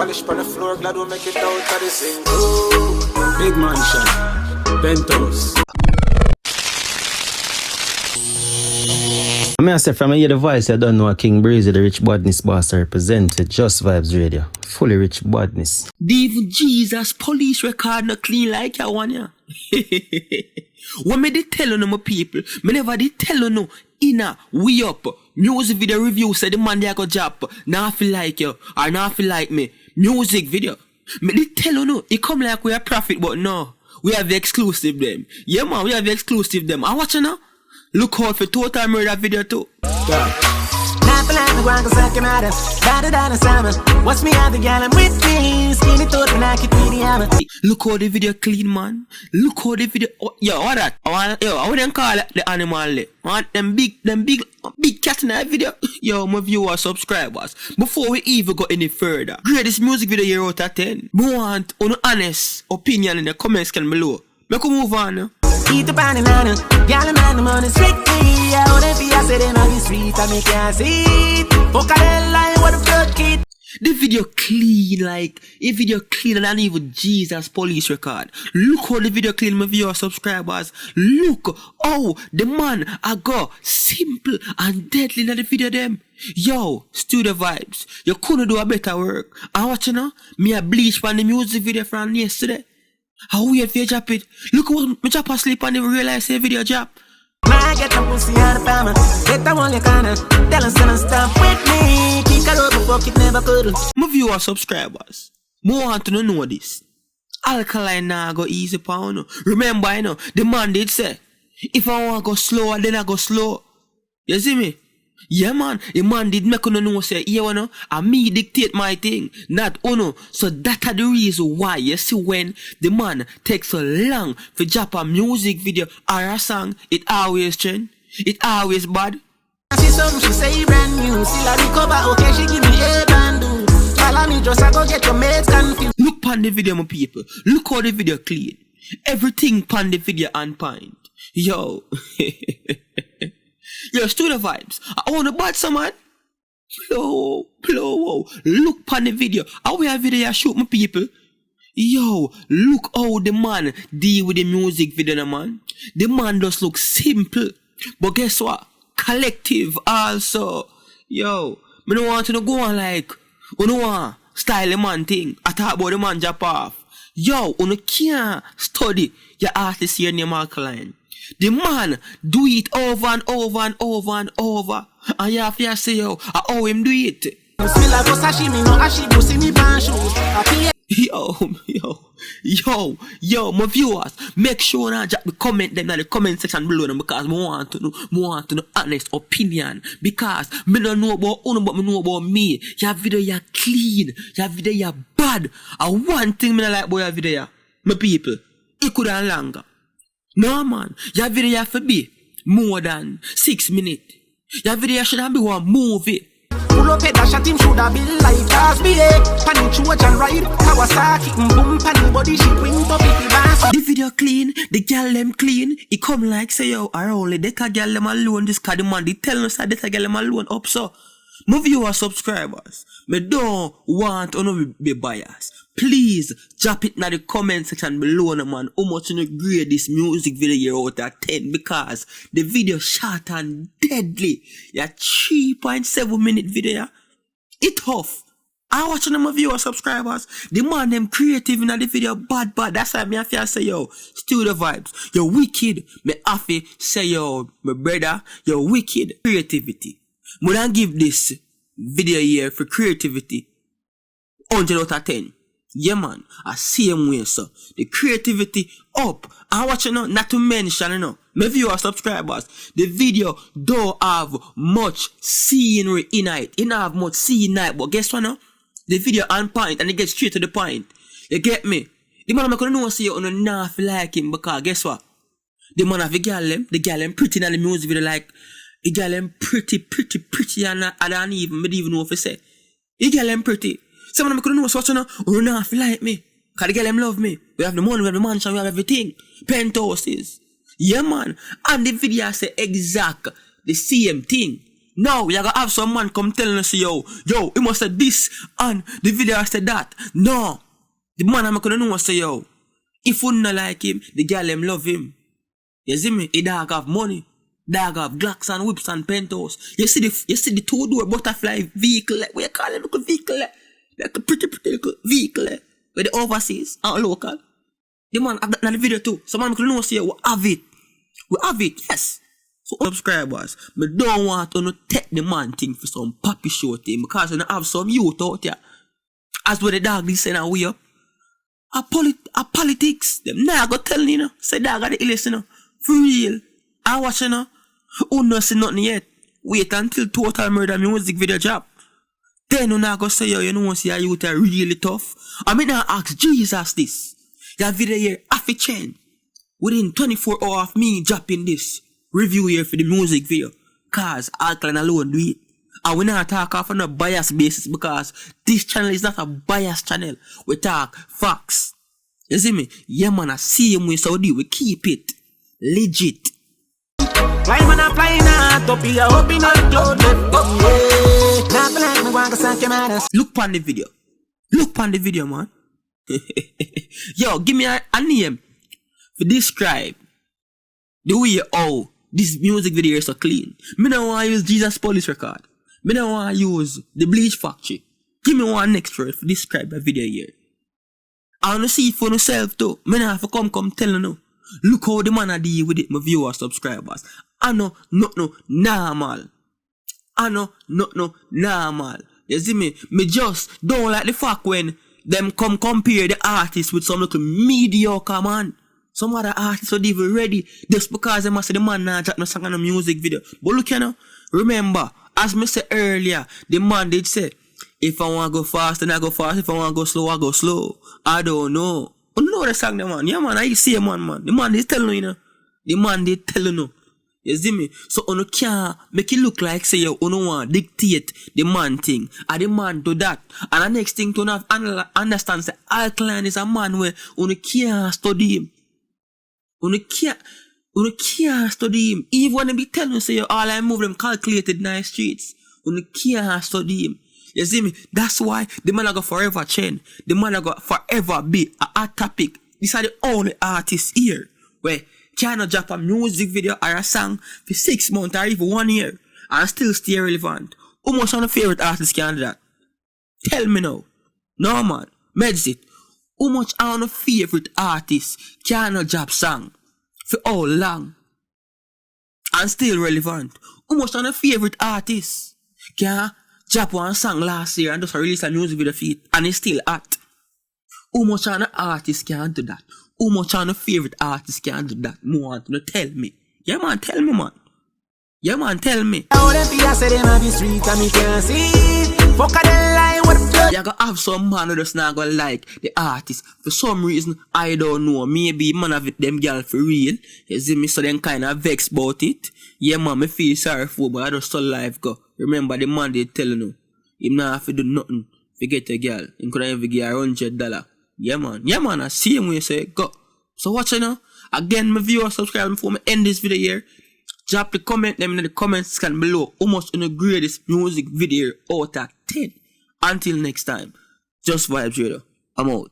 polish on the floor, glad we make it out of this thing. Ooh. Big mansion, penthouse. I say from here the voice I don't know King Breezy, the Rich Badness boss, represented Just Vibes Radio. Fully Rich Badness. Even Jesus police record not clean like you want ya. What me they tell on my people? Me never did tell on no inna we up. Music video review say the man they go job. Now feel like you or now feel like me. Music video. Me they tell on no. It come like we are profit, but no. We have the exclusive them. Yeah man, we have the exclusive them. I watch you now. Look out for Total Murder video too. Yeah. Watch me have the gal I'm with me. Skinny thought when I keep the look how the video clean, man. Look how the video. Oh, yo, what that? I wouldn't call it the animal. Want them big cat in that video. Yo, my viewers, subscribers. Before we even go any further, greatest music video year out of 10. We want an honest opinion in the comments section below. Make we move on. Eat the banana, gal man the money strictly. I wouldn't be I said in the street, I make you see it. Fuck a line, what a blood kid. The video clean, like a video cleaner than even Jesus police record. Look how the video clean, my viewer subscribers. Look how the man I go simple and deadly in the video them. Yo, Studio Vibes, you couldn't do a better work. And watch you know, me a bleach from the music video from yesterday. How weird for you drop it. Look what me drop asleep and never realize the video drop. I get the pussy out of family. Get the one you kinda. Tell us and stop with me. Kick her over, fuck it never could. My viewers, subscribers, more want to know this. Alkaline now go easy pound. Remember, I know the man did say, if I want to go slower, then I go slow. You see me? Yeah man, the man did make uno know say, yeah no, and me dictate my thing, not uno. So that are the reason why you see when the man takes so long to drop a music video or a song, it always trend, it always bad. I see something she say brand new, still I recover, okay she give me a bandu. Follow me just I go get your mates confused. Look pan the video my people, look how the video clean. Everything pan the video on point. Yo. Yo, Studio Vibes. I want to buy someone. Blow. Look pan the video. How we have video shoot my people. Yo, look how the man deal with the music video, man. The man just look simple. But guess what? Collective also. Yo, me don't want to go on like, you know what? Style the man thing. I talk about the man drop off. Yo, you can't study your artist here name Alkaline. The man do it over and over and over and over. And you have to say, yo, how him do it. Yo, my viewers, make sure that drop the comment them in the comment section below them because I want to know honest opinion. Because me don't know about uno, but me know about me. Your video you clean, your video you bad. And one thing me don't like about your video, my people, it could have longer. No man, your video have to be more than 6 minutes. Your video should have be one movie. Pull up head dash at him should have been like SBA. Panny George and ride Kawasaki boom panny body she bring up it. The video clean, the girl them clean. It come like say yo, I only they can girl them alone. This card the man they tell us that they can girl them alone up so. My viewers subscribers, me don't want to be biased. Please drop it in the comment section below, man. How much you grade this music video out of 10 because the video short and deadly. Yeah, 3.7 minute video. It tough. I watch my viewers subscribers. The man them creative in the video bad. That's why me have to say yo, Studio Vibes. You're wicked. Me have to say yo, my brother, you're wicked. Creativity. We don't give this video here for creativity 100 out of 10. Yeah man, I see him way so. The creativity up. I watch you know, not to mention you know. My viewers subscribers, the video don't have much scenery in it. It don't have much scene in it, but guess what now? The video on point and it gets straight to the point. You get me? The man I'm gonna know say you not like him because guess what? The man have the girl them pretty in the music video like the girl them pretty and I don't even know if I say. The girl them pretty. Someone I'm gonna know what's now. Oh no, feel like me. Cause the girl them love me. We have the money, we have the mansion, we have everything. Penthouses. Yeah man. And the video say exact the same thing. Now, you gotta have some man come telling us, yo, he must have this, and the video said that. No. The man I'm gonna know say, yo, if you not like him, the girl them love him. You see me? He dog have money. Dog have Glocks and whips and pentos. You see the two-door butterfly vehicle, like, what you call it, little vehicle, like a pretty little vehicle, with the overseas and local. The man have that in the video too. Some man gonna know say, we have it. We have it, yes. So subscribers, me don't want to take the man thing for some papi show thing because you have some youth out there. As what the dog is saying and we up. A politics, them now go tell you know. Say dog got the illest, you know. For real. I watch you know. Who not see nothing yet. Wait until Total Murder music video drop. Then you not go say yo, you know see a youth are really tough. I mean I ask Jesus this. That video here half a chain. Within 24 hours of me dropping this review here for the music video. Cause Alkaline alone do it. And we not talk off on a bias basis because this channel is not a bias channel. We talk facts. You see me? Yeah man, I see him with Saudi. We keep it legit. Fly man, I fly now. Top here, hoping on cloud. Look on the video. Look on the video, man. Yo, give me a name to describe the way how this music video is so clean. Me don't want to use Jesus Police record. Me don't want to use the Bleach Factory. Give me one next word to describe a video here. I want to see it for myself too. Me don't have to come tell you. Look how the man I deal with it, my viewers, subscribers. I know, normal. I know, normal. You see me? Me just don't like the fact when them come compare the artist with some little mediocre man. Some other artists are even ready just because they must say the man not drop no song on a music video. But look, you know, remember, as me said earlier, the man did say, if I want to go fast, then I go fast. If I want to go slow, I go slow. I don't know. You know the song, the man. Yeah, man, I see a man. The man did tell you, you know. The man did tell you. You see me? So, you can't make it look like, say, you don't want to dictate the man thing. And the man do that. And the next thing to have understand, say, Alkaline is a man where you can't study him. You can't study him. Even when they be telling you, say, all I move them calculated in the streets. You can't study him. You see me? That's why the man go forever change. The man go forever be a hot topic. These are the only artists here where cannot drop a music video or a song for 6 months or even 1 year and still stay relevant. How much of your favorite artists can do that? Tell me now. No man. Medsit. How much of your favorite artists cannot drop song for how long and still relevant? How much of your favorite artists can drop one song last year and just release a music video for it and it's still hot? How much of an artist can do that? How much of your favorite artist can do that? You want to tell me? Yeah man, tell me man. Yeah man, tell me. You gotta have some man who just not gonna like the artist. For some reason, I don't know. Maybe man have them girl for real. You see me, so them kind of vex about it. Yeah man, me feel sorry for, but I just saw life go. Remember the man they tell you, him not have to do nothing to get a girl. He could even give her $100. Yeah man, I see him when you say go. So watch you now. Again, my viewers, subscribe before me end this video here. Drop the comment them in the comment section below. How much in the greatest music video out of 10. Until next time, Just Vibes Radio. I'm out.